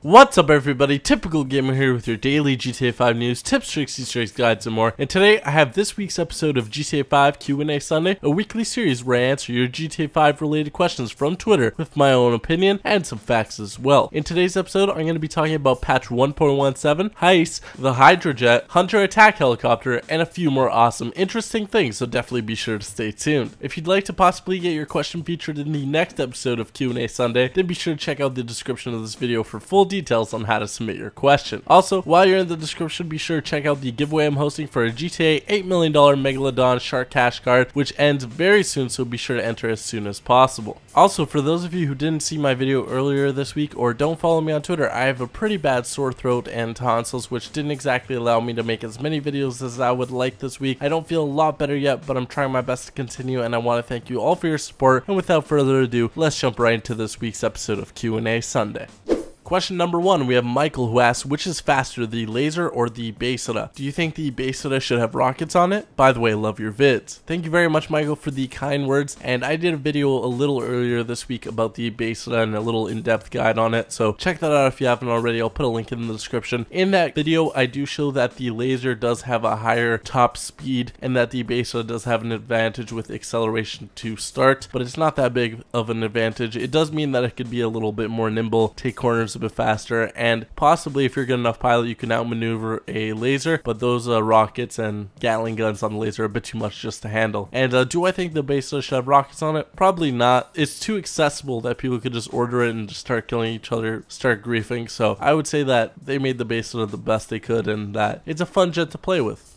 What's up everybody, Typical Gamer here with your daily GTA 5 news, tips, tricks, Easter eggs, guides, and more. And today I have this week's episode of GTA 5 Q&A Sunday, a weekly series where I answer your GTA 5 related questions from Twitter with my own opinion and some facts as well. In today's episode, I'm going to be talking about patch 1.17, Heists, the Hydra jet, Hunter attack helicopter, and a few more awesome, interesting things, so definitely be sure to stay tuned. If you'd like to possibly get your question featured in the next episode of Q&A Sunday, then be sure to check out the description of this video for full details on how to submit your question. Also, while you're in the description, be sure to check out the giveaway I'm hosting for a GTA $8 million Megalodon Shark Cash card, which ends very soon, so be sure to enter as soon as possible. Also, for those of you who didn't see my video earlier this week or don't follow me on Twitter, I have a pretty bad sore throat and tonsils, which didn't exactly allow me to make as many videos as I would like this week. I don't feel a lot better yet, but I'm trying my best to continue, and I want to thank you all for your support. And without further ado, let's jump right into this week's episode of Q&A Sunday. Question number 1, we have Michael who asks, which is faster, the laser or the Basada? Do you think the Basada should have rockets on it? By the way, love your vids. Thank you very much, Michael, for the kind words. And I did a video a little earlier this week about the Basada and a little in-depth guide on it. So check that out if you haven't already. I'll put a link in the description. In that video, I do show that the laser does have a higher top speed and that the Basada does have an advantage with acceleration to start, but it's not that big of an advantage. It does mean that it could be a little bit more nimble, take corners a bit faster, and possibly if you're a good enough pilot you can outmaneuver a laser, but those rockets and Gatling guns on the laser are a bit too much just to handle. And do I think the Basada should have rockets on it? Probably not. It's too accessible that people could just order it and just start killing each other, start griefing. So I would say that they made the Basada the best they could and that it's a fun jet to play with.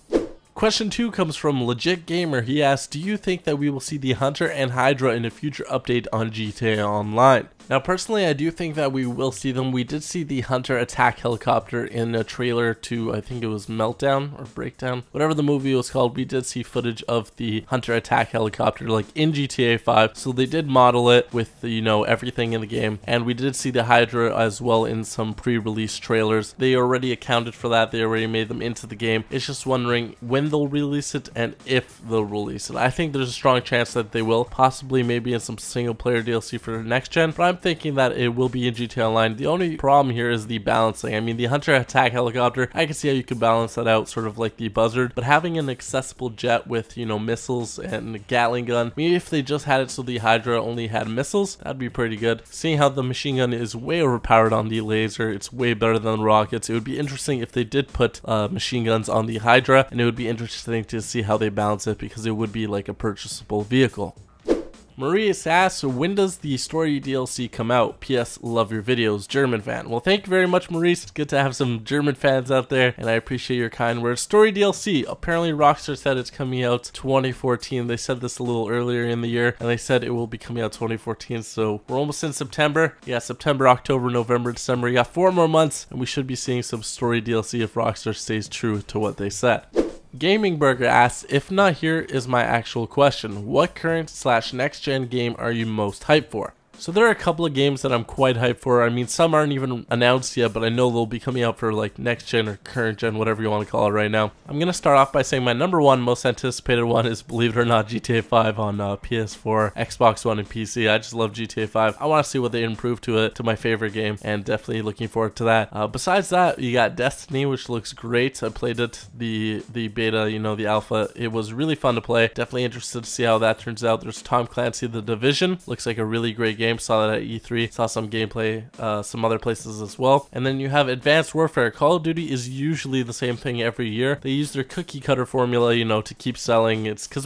Question 2 comes from Legit Gamer. He asks, do you think that we will see the Hunter and Hydra in a future update on GTA Online? Now, personally, I do think that we will see them. We did see the Hunter attack helicopter in a trailer to, I think it was Meltdown or Breakdown, whatever the movie was called. We did see footage of the Hunter attack helicopter, like in GTA 5. So they did model it with, you know, everything in the game. And we did see the Hydra as well in some pre-release trailers. They already accounted for that. They already made them into the game. It's just wondering when they'll release it and if they'll release it. I think there's a strong chance that they will, possibly maybe in some single player DLC for the next gen, but I'm thinking that it will be in GTA Online. The only problem here is the balancing. I mean, the Hunter attack helicopter, I can see how you could balance that out, sort of like the Buzzard, but having an accessible jet with, you know, missiles and Gatling gun, maybe if they just had it so the Hydra only had missiles, that'd be pretty good. Seeing how the machine gun is way overpowered on the laser, it's way better than the rockets. It would be interesting if they did put machine guns on the Hydra, and it would be interesting to see how they balance it because it would be like a purchasable vehicle. Maria asks, when does the story DLC come out? PS, love your videos, German fan. Well, thank you very much, Maurice. It's good to have some German fans out there, and I appreciate your kind words. Story DLC, apparently Rockstar said it's coming out 2014. They said this a little earlier in the year, and they said it will be coming out 2014, so we're almost in September. Yeah, September, October, November, December. You got 4 more months, and we should be seeing some story DLC if Rockstar stays true to what they said. Gaming Burger asks, if not, here is my actual question. What current / next gen game are you most hyped for? So there are a couple of games that I'm quite hyped for. I mean, some aren't even announced yet, but I know they'll be coming out for like next gen or current gen, whatever you want to call it right now. I'm going to start off by saying my number 1 most anticipated one is, believe it or not, GTA 5 on PS4, Xbox One, and PC. I just love GTA 5. I want to see what they improve to it, to my favorite game, and definitely looking forward to that. Besides that, you got Destiny, which looks great. I played it, the beta, you know, the alpha. It was really fun to play. Definitely interested to see how that turns out. There's Tom Clancy, The Division. Looks like a really great game. Saw that at E3, saw some gameplay some other places as well. And then you have Advanced Warfare. Call of Duty is usually the same thing every year. They use their cookie cutter formula, you know, to keep selling. It's because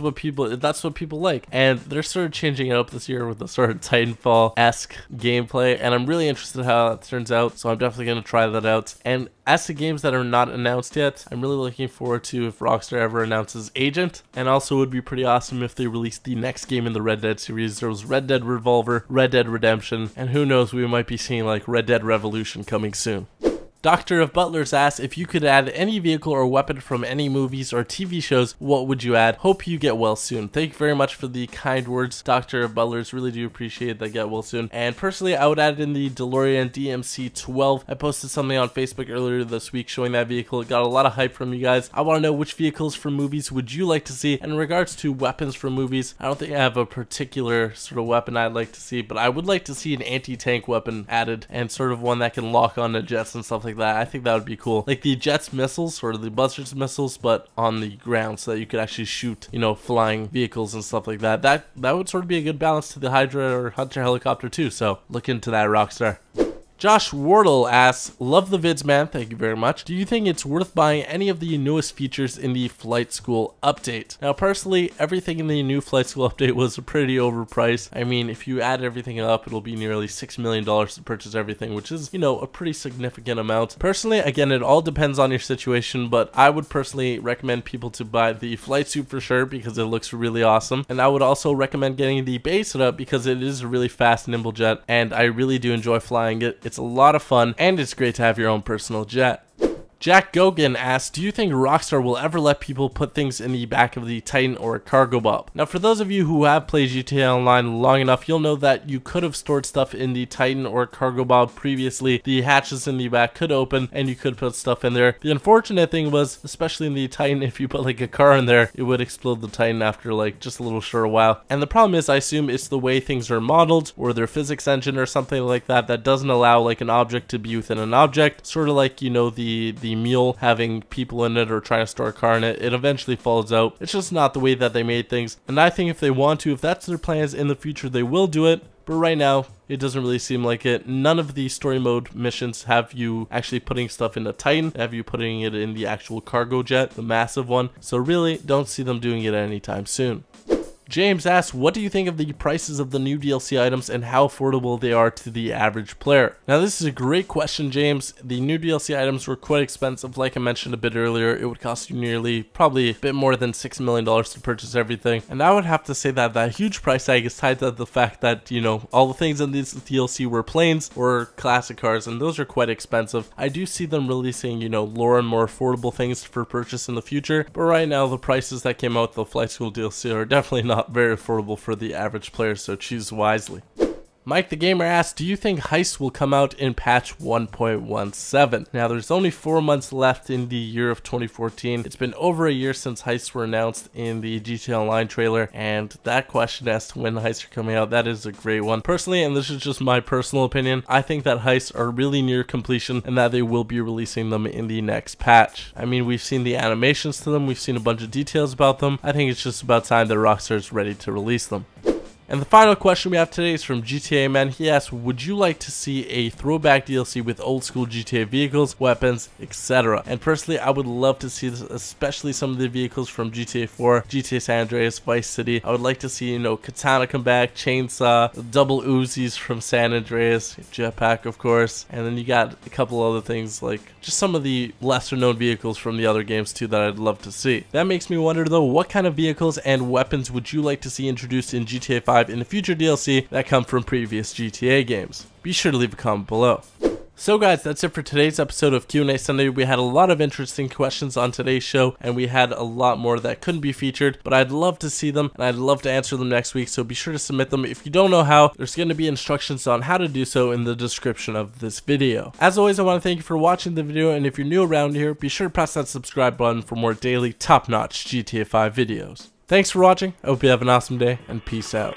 that's what people like, and they're sort of changing it up this year with the sort of Titanfall-esque gameplay, and I'm really interested in how that turns out, so I'm definitely going to try that out. And as to games that are not announced yet, I'm really looking forward to if Rockstar ever announces Agent, and also it would be pretty awesome if they released the next game in the Red Dead series. There was Red Dead Revolver, Red Dead Redemption, and who knows, we might be seeing like Red Dead Revolution coming soon. Doctor of Butlers asks, if you could add any vehicle or weapon from any movies or TV shows, what would you add? Hope you get well soon. Thank you very much for the kind words, Doctor of Butlers. Really do appreciate that. Get well soon. And personally, I would add in the DeLorean DMC-12. I posted something on Facebook earlier this week showing that vehicle. It got a lot of hype from you guys. I want to know which vehicles from movies would you like to see. And in regards to weapons from movies, I don't think I have a particular sort of weapon I'd like to see, but I would like to see an anti-tank weapon added and sort of one that can lock on to jets and stuff like that. I think that would be cool. Like the Jets missiles or the Buzzards missiles, but on the ground so that you could actually shoot, you know, flying vehicles and stuff like that. That would sort of be a good balance to the Hydra or Hunter helicopter too. So look into that, Rockstar. Josh Wardle asks, love the vids, man. Thank you very much. Do you think it's worth buying any of the newest features in the Flight School update? Now, personally, everything in the new Flight School update was pretty overpriced. I mean, if you add everything up, it'll be nearly $6 million to purchase everything, which is, you know, a pretty significant amount. Personally, again, it all depends on your situation, but I would personally recommend people to buy the flight suit for sure because it looks really awesome. And I would also recommend getting the base setup because it is a really fast, nimble jet, and I really do enjoy flying it. It's a lot of fun, and it's great to have your own personal jet. Jack Gogan asks, do you think Rockstar will ever let people put things in the back of the Titan or Cargobob? Now, for those of you who have played GTA Online long enough, you'll know that you could have stored stuff in the Titan or Cargobob previously. The hatches in the back could open, and you could put stuff in there. The unfortunate thing was, especially in the Titan, if you put like a car in there, it would explode the Titan after like just a little short while. And the problem is, I assume it's the way things are modeled, or their physics engine or something like that, that doesn't allow like an object to be within an object. Sort of like, you know, the mule having people in it or trying to store a car in it. It eventually falls out. It's just not the way that they made things. And I think if they want to, if that's their plans in the future, they will do it. But right now, it doesn't really seem like it. None of the story mode missions have you actually putting stuff in the Titan, have you putting it in the actual cargo jet, the massive one. So really, don't see them doing it anytime soon. James asks, what do you think of the prices of the new DLC items and how affordable they are to the average player? Now, this is a great question, James. The new DLC items were quite expensive. Like I mentioned a bit earlier, it would cost you nearly, probably a bit more than $6 million to purchase everything. And I would have to say that that huge price tag is tied to the fact that, you know, all the things in this DLC were planes or classic cars, and those are quite expensive. I do see them releasing, you know, lower and more affordable things for purchase in the future, but right now the prices that came out with the Flight School DLC are definitely not very affordable for the average player, so choose wisely. Mike the Gamer asks, do you think Heists will come out in patch 1.17? Now, there's only 4 months left in the year of 2014. It's been over a year since Heists were announced in the GTA Online trailer, and that question as to when Heists are coming out, that is a great one. Personally, and this is just my personal opinion, I think that Heists are really near completion and that they will be releasing them in the next patch. I mean, we've seen the animations to them, we've seen a bunch of details about them. I think it's just about time that Rockstar is ready to release them. And the final question we have today is from GTA Man. He asks, would you like to see a throwback DLC with old school GTA vehicles, weapons, etc.? And personally, I would love to see this, especially some of the vehicles from GTA 4, GTA San Andreas, Vice City. I would like to see, you know, Katana come back, Chainsaw, double Uzis from San Andreas, Jetpack, of course. And then you got a couple other things, like just some of the lesser known vehicles from the other games too that I'd love to see. That makes me wonder though, what kind of vehicles and weapons would you like to see introduced in GTA 5 in the future DLC that come from previous GTA games? Be sure to leave a comment below. So guys, that's it for today's episode of Q&A Sunday. We had a lot of interesting questions on today's show, and we had a lot more that couldn't be featured, but I'd love to see them, and I'd love to answer them next week, so be sure to submit them. If you don't know how, there's going to be instructions on how to do so in the description of this video. As always, I want to thank you for watching the video, and if you're new around here, be sure to press that subscribe button for more daily, top-notch GTA 5 videos. Thanks for watching, I hope you have an awesome day, and peace out.